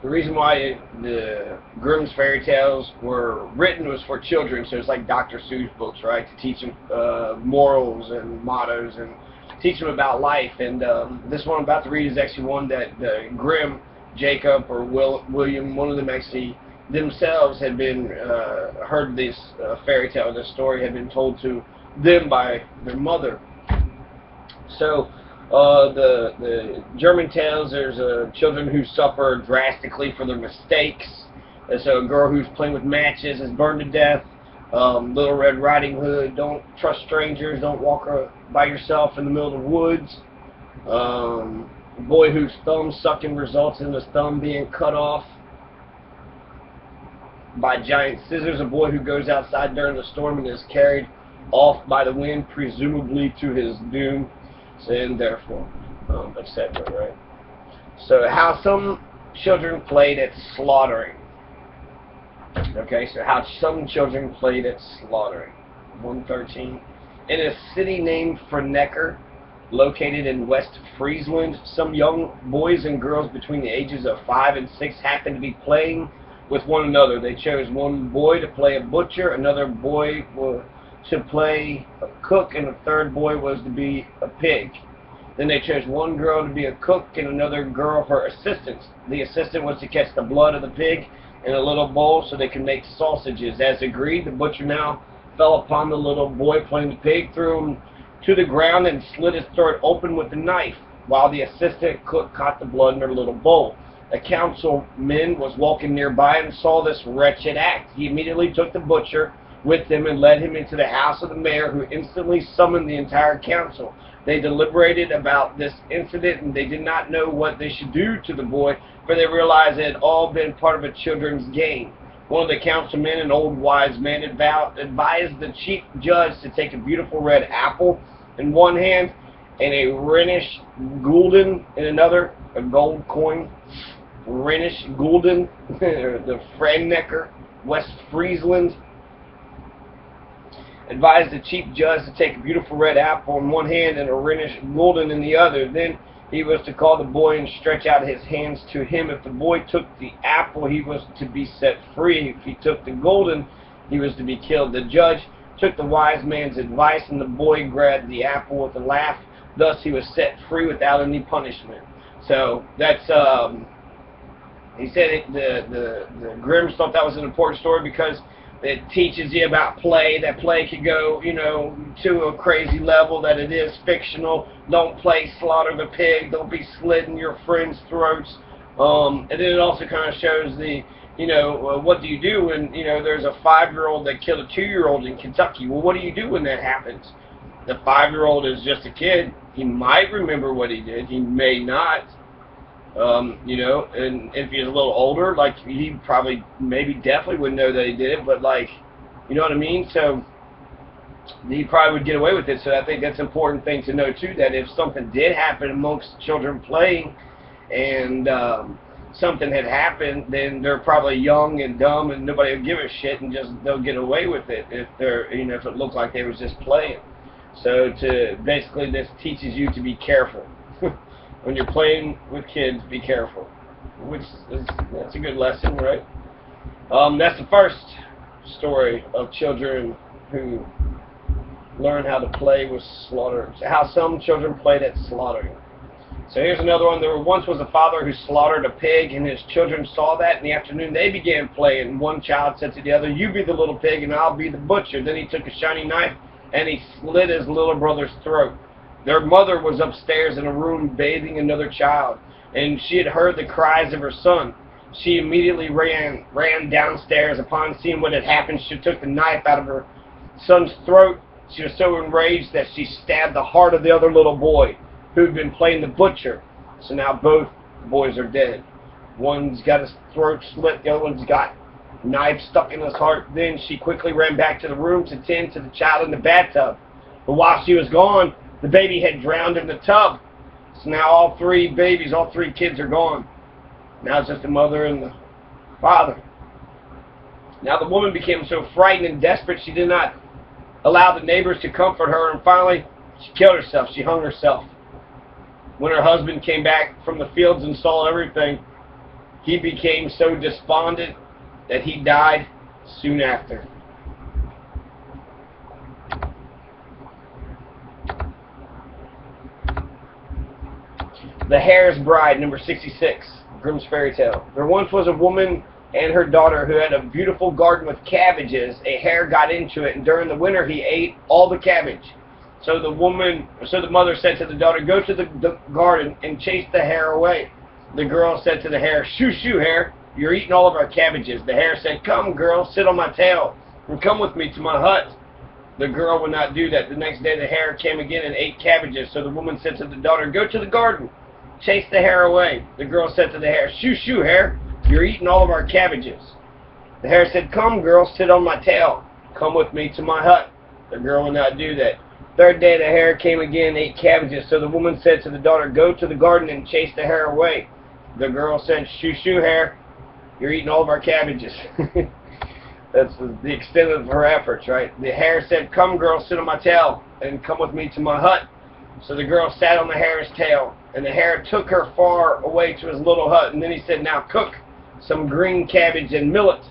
the reason why the Grimm's fairy tales were written was for children. So it's like Dr. Seuss books, right? To teach them morals and mottos and teach them about life. And this one I'm about to read is actually one that Grimm, Jacob, or William, one of them actually themselves had been heard this fairy tale, this story had been told to them by their mother. So the German tales, there's children who suffer drastically for their mistakes. And so a girl who's playing with matches is burned to death. Little Red Riding Hood, don't trust strangers, don't walk by yourself in the middle of the woods. A boy whose thumb sucking results in his thumb being cut off by giant scissors. A boy who goes outside during the storm and is carried off by the wind, presumably to his doom. And therefore, etc. Right? So, how some children played at slaughtering. Okay, so how some children played at slaughtering. 113. In a city named Franeker, located in West Friesland, some young boys and girls between the ages of 5 and 6 happened to be playing with one another. They chose one boy to play a butcher, another boy to play a cook, and a third boy was to be a pig. Then they chose one girl to be a cook and another girl her assistant. The assistant was to catch the blood of the pig in a little bowl so they could make sausages. As agreed, the butcher now fell upon the little boy playing the pig, threw him to the ground, and slit his throat open with a knife, while the assistant cook caught the blood in her little bowl. A councilman was walking nearby and saw this wretched act. He immediately took the butcher with them and led him into the house of the mayor, who instantly summoned the entire council. They deliberated about this incident, and they did not know what they should do to the boy, for they realized it had all been part of a children's game. One of the councilmen, an old wise man, advised the chief judge to take a beautiful red apple in one hand and a Rhenish gulden in another, a gold coin. Rhenish gulden, the Franeker, West Friesland. Advised the chief judge to take a beautiful red apple in one hand and a Rhenish gulden in the other. Then he was to call the boy and stretch out his hands to him. If the boy took the apple, he was to be set free. If he took the gulden, he was to be killed. The judge took the wise man's advice, and the boy grabbed the apple with a laugh. Thus he was set free without any punishment. So that's he said the Grimms thought that was an important story because it teaches you about play, that play could go, to a crazy level, that it is fictional. Don't play slaughter the pig. Don't be slitting your friends' throats. And then it also kind of shows the, what do you do when, there's a 5-year-old that killed a 2-year-old in Kentucky. Well, what do you do when that happens? The 5-year-old is just a kid. He might remember what he did. He may not. And if he's a little older, like, he probably, maybe definitely wouldn't know that he did it, but, like, you know what I mean? So, he probably would get away with it. So I think that's an important thing to know, too, that if something did happen amongst children playing, and something had happened, then they're probably young and dumb, and nobody will give a shit, and just, they'll get away with it if they're, if it looked like they was just playing. So, basically, this teaches you to be careful. When you're playing with kids, be careful. That's a good lesson, right? That's the first story of children who learn how to play with slaughter. How some children played at slaughtering. So here's another one. There once was a father who slaughtered a pig, and his children saw that. In the afternoon, they began playing. One child said to the other, "You be the little pig, and I'll be the butcher." Then he took a shiny knife, and he slit his little brother's throat. Their mother was upstairs in a room bathing another child, and she had heard the cries of her son. She immediately ran downstairs. Upon seeing what had happened, she took the knife out of her son's throat. She was so enraged that she stabbed the heart of the other little boy who had been playing the butcher. So now both boys are dead. One's got his throat slit, the other one's got knife stuck in his heart. Then she quickly ran back to the room to tend to the child in the bathtub. But while she was gone, the baby had drowned in the tub. So now all three kids are gone. Now it's just the mother and the father. Now the woman became so frightened and desperate she did not allow the neighbors to comfort her, and finally she killed herself. She hung herself. When her husband came back from the fields and saw everything, He became so despondent that he died soon after. The Hare's Bride, number 66, Grimm's Fairy Tale. There once was a woman and her daughter who had a beautiful garden with cabbages. A hare got into it, and during the winter he ate all the cabbage. So the mother said to the daughter, "Go to the garden and chase the hare away." The girl said to the hare, "Shoo, shoo, hare, you're eating all of our cabbages." The hare said, "Come, girl, sit on my tail, and come with me to my hut." The girl would not do that. The next day the hare came again and ate cabbages. So the woman said to the daughter, "Go to the garden, chase the hare away." The girl said to the hare, "Shoo, shoo, hare, you're eating all of our cabbages." The hare said, "Come, girl, sit on my tail, come with me to my hut." The girl would not do that. Third day the hare came again and ate cabbages. So the woman said to the daughter, "Go to the garden and chase the hare away." The girl said, "Shoo, shoo, hare, you're eating all of our cabbages." That's the extent of her efforts, right? The hare said, "Come, girl, sit on my tail and come with me to my hut." So the girl sat on the hare's tail, and the hare took her far away to his little hut. And then he said, "Now cook some green cabbage and millet.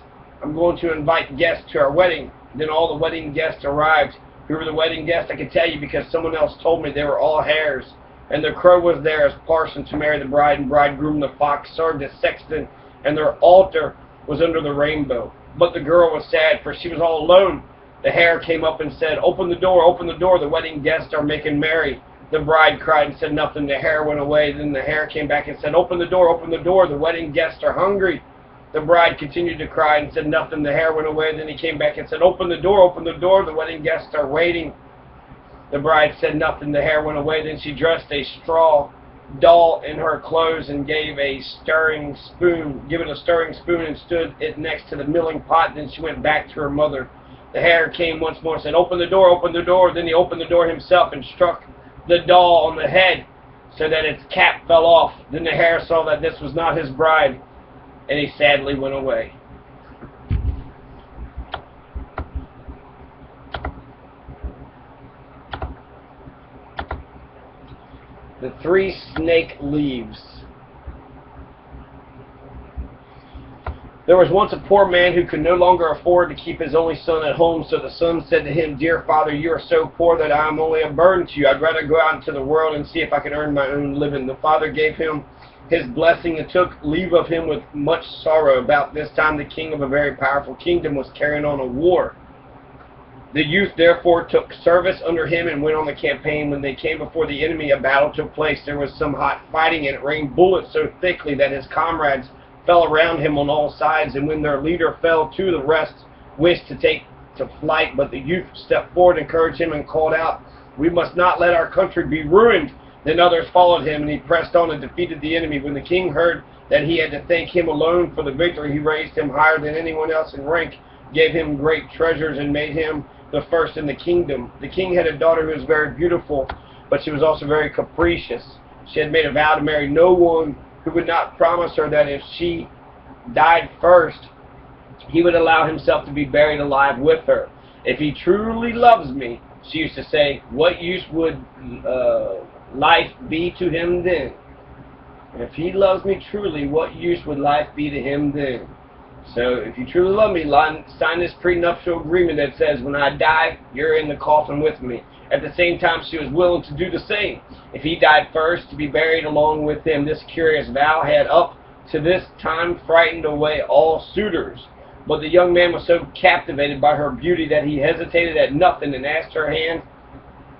I'm going to invite guests to our wedding." Then all the wedding guests arrived. Who were the wedding guests? I can tell you because someone else told me. They were all hares. And the crow was there as parson to marry the bride and bridegroom. The fox served as sexton, and their altar was under the rainbow. But the girl was sad, for she was all alone. The hare came up and said, open the door, the wedding guests are making merry." The bride cried and said nothing. The hare went away. Then the hare came back and said, open the door, the wedding guests are hungry." The bride continued to cry and said nothing. The hare went away. Then he came back and said, open the door, the wedding guests are waiting." The bride said nothing. The hare went away. Then she dressed a straw doll in her clothes and gave it a stirring spoon and stood it next to the milling pot. Then she went back to her mother. The hare came once more and said, open the door. Then he opened the door himself and struck the doll on the head so that its cap fell off. Then the hare saw that this was not his bride, and he sadly went away. The Three Snake Leaves. There was once a poor man who could no longer afford to keep his only son at home, so the son said to him, "Dear father, you are so poor that I am only a burden to you. I'd rather go out into the world and see if I can earn my own living." The father gave him his blessing and took leave of him with much sorrow. About this time the king of a very powerful kingdom was carrying on a war. The youth therefore took service under him and went on the campaign. When they came before the enemy, a battle took place. There was some hot fighting, and it rained bullets so thickly that his comrades fell around him on all sides. And when their leader fell too, the rest wished to take to flight. But the youth stepped forward, encouraged him, and called out, "We must not let our country be ruined." Then others followed him, and he pressed on and defeated the enemy. When the king heard that he had to thank him alone for the victory, he raised him higher than anyone else in rank, gave him great treasures, and made him the first in the kingdom. The king had a daughter who was very beautiful, but she was also very capricious. She had made a vow to marry no one who would not promise her that if she died first, he would allow himself to be buried alive with her. "If he truly loves me," she used to say, "what use would life be to him then? If he loves me truly, what use would life be to him then?" So if you truly love me, sign this prenuptial agreement that says when I die, you're in the coffin with me. At the same time, she was willing to do the same. If he died first, to be buried along with him. This curious vow had up to this time frightened away all suitors. But the young man was so captivated by her beauty that he hesitated at nothing and asked her hand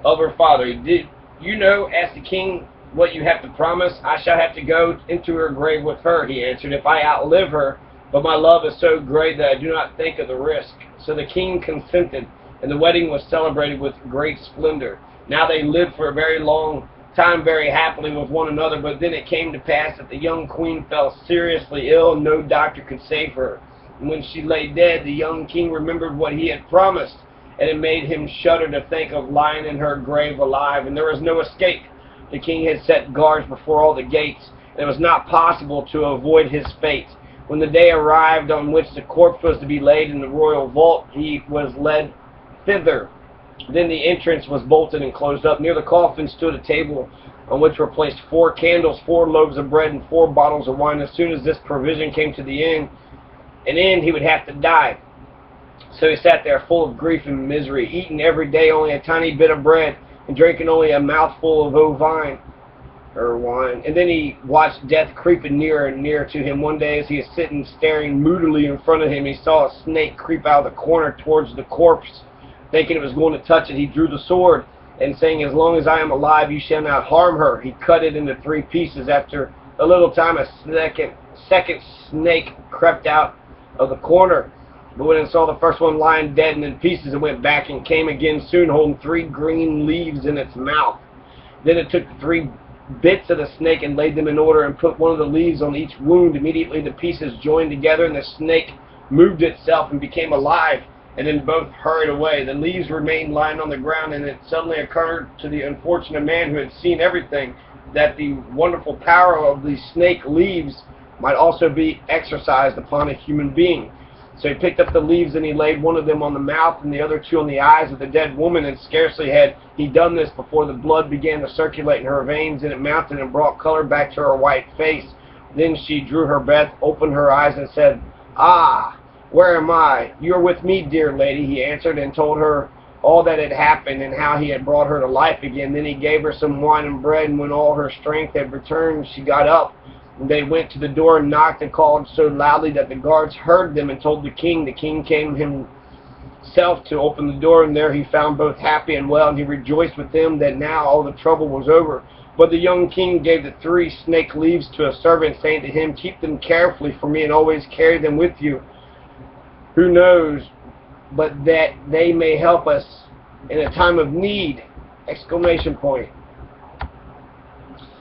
of her father. "Did you know," asked the king, "what you have to promise?" "I shall have to go into her grave with her," he answered, "if I outlive her. But my love is so great that I do not think of the risk." So the king consented, and the wedding was celebrated with great splendor. Now they lived for a very long time very happily with one another, but then it came to pass that the young queen fell seriously ill, and no doctor could save her. And when she lay dead, the young king remembered what he had promised, and it made him shudder to think of lying in her grave alive, and there was no escape. The king had set guards before all the gates, and it was not possible to avoid his fate. When the day arrived on which the corpse was to be laid in the royal vault, he was led thither. Then the entrance was bolted and closed up. Near the coffin stood a table on which were placed 4 candles, 4 loaves of bread, and 4 bottles of wine. As soon as this provision came to the end, he would have to die. So he sat there full of grief and misery, eating every day only a tiny bit of bread, and drinking only a mouthful of wine. And then he watched death creeping nearer and nearer to him. One day, as he was sitting staring moodily in front of him, he saw a snake creep out of the corner towards the corpse. Thinking it was going to touch it, he drew the sword, and saying, "As long as I am alive, you shall not harm her," he cut it into 3 pieces. After a little time, a second snake crept out of the corner. But when it saw the first one lying dead and in pieces, it went back and came again, soon holding 3 green leaves in its mouth. Then it took the 3 bits of the snake and laid them in order and put one of the leaves on each wound. Immediately the pieces joined together, and the snake moved itself and became alive, and then both hurried away. The leaves remained lying on the ground, and it suddenly occurred to the unfortunate man who had seen everything that the wonderful power of the snake leaves might also be exercised upon a human being. So he picked up the leaves and he laid one of them on the mouth and the other 2 on the eyes of the dead woman, and scarcely had he done this before the blood began to circulate in her veins, and it mounted and brought color back to her white face. Then she drew her breath, opened her eyes, and said, "Ah, where am I?" "You are with me, dear lady," he answered, and told her all that had happened and how he had brought her to life again. Then he gave her some wine and bread, and when all her strength had returned, she got up. They went to the door and knocked and called so loudly that the guards heard them and told the king. The king came himself to open the door, and there he found both happy and well, and he rejoiced with them that now all the trouble was over. But the young king gave the 3 snake leaves to a servant, saying to him, "Keep them carefully for me and always carry them with you. Who knows but that they may help us in a time of need!" Exclamation point.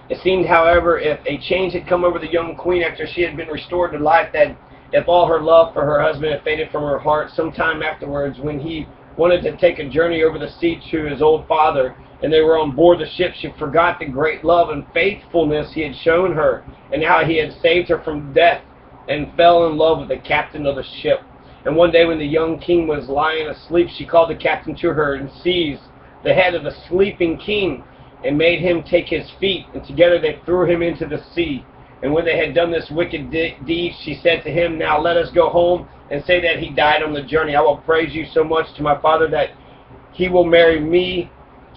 It seemed, however, if a change had come over the young queen after she had been restored to life, that if all her love for her husband had faded from her heart, some time afterwards, when he wanted to take a journey over the sea to his old father, and they were on board the ship, she forgot the great love and faithfulness he had shown her, and how he had saved her from death, and fell in love with the captain of the ship. And one day when the young king was lying asleep, she called the captain to her and seized the head of the sleeping king, and made him take his feet, and together they threw him into the sea. And when they had done this wicked deed, she said to him, "Now let us go home and say that he died on the journey. I will praise you so much to my father that he will marry me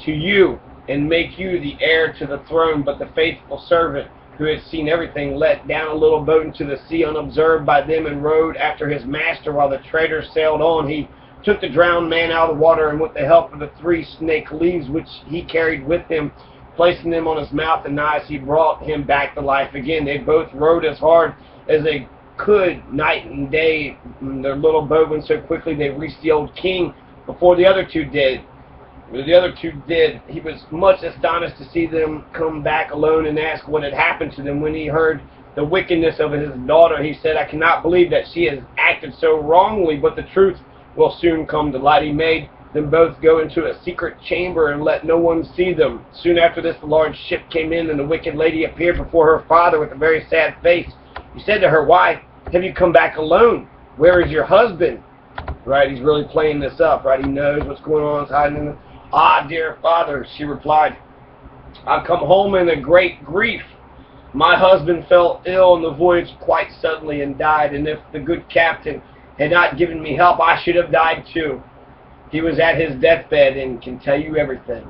to you and make you the heir to the throne." But the faithful servant, who had seen everything, let down a little boat into the sea unobserved by them, and rowed after his master while the traders sailed on. He took the drowned man out of the water, and with the help of the 3 snake leaves which he carried with him, placing them on his mouth and eyes, he brought him back to life again. They both rowed as hard as they could night and day. Their little boat went so quickly they reached the old king before the other 2 did. He was much astonished to see them come back alone, and asked what had happened to them. When he heard the wickedness of his daughter, he said, "I cannot believe that she has acted so wrongly, but the truth will soon come to light." He made them both go into a secret chamber and let no one see them. Soon after this, the large ship came in, and the wicked lady appeared before her father with a very sad face. He said to her, "Why have you come back alone? Where is your husband?" Right, he's really playing this up, right? He knows what's going on. He's hiding in the... "Ah, dear father," she replied, "I've come home in a great grief. My husband fell ill on the voyage quite suddenly and died, and if the good captain had not given me help, I should have died too. He was at his deathbed and can tell you everything."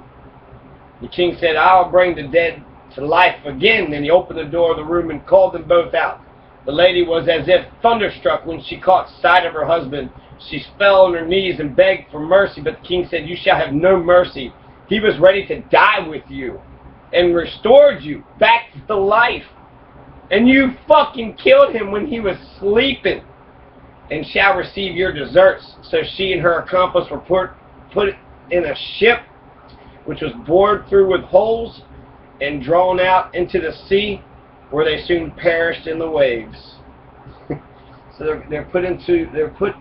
The king said, "I'll bring the dead to life again." And he opened the door of the room and called them both out. The lady was as if thunderstruck when she caught sight of her husband. She fell on her knees and begged for mercy, but the king said, "You shall have no mercy. He was ready to die with you and restored you back to life. And you fucking killed him when he was sleeping, and shall receive your deserts." So she and her accomplice were put in a ship which was bored through with holes and drawn out into the sea, where they soon perished in the waves. So they're put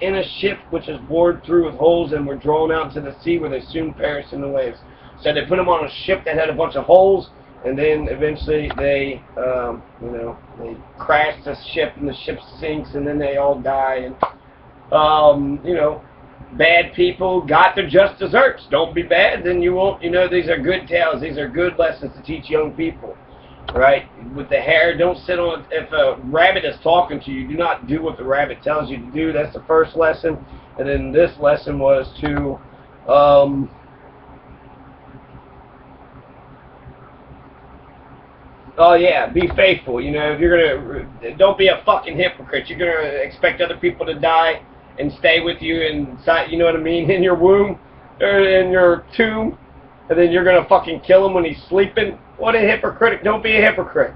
in a ship which is bored through with holes and were drawn out into the sea, where they soon perished in the waves. So they put them on a ship that had a bunch of holes, and then eventually they crash the ship, and the ship sinks, and then they all die. And bad people got their just desserts. Don't be bad, then you won't, these are good tales. These are good lessons to teach young people, right? With the hare, don't sit on, if a rabbit is talking to you, do not do what the rabbit tells you to do. That's the first lesson. And then this lesson was to, oh yeah, be faithful. If you're gonna, don't be a fucking hypocrite. You're gonna expect other people to die and stay with you inside, you know what I mean, in your womb or in your tomb, and then you're gonna fucking kill him when he's sleeping. What a hypocrite! Don't be a hypocrite.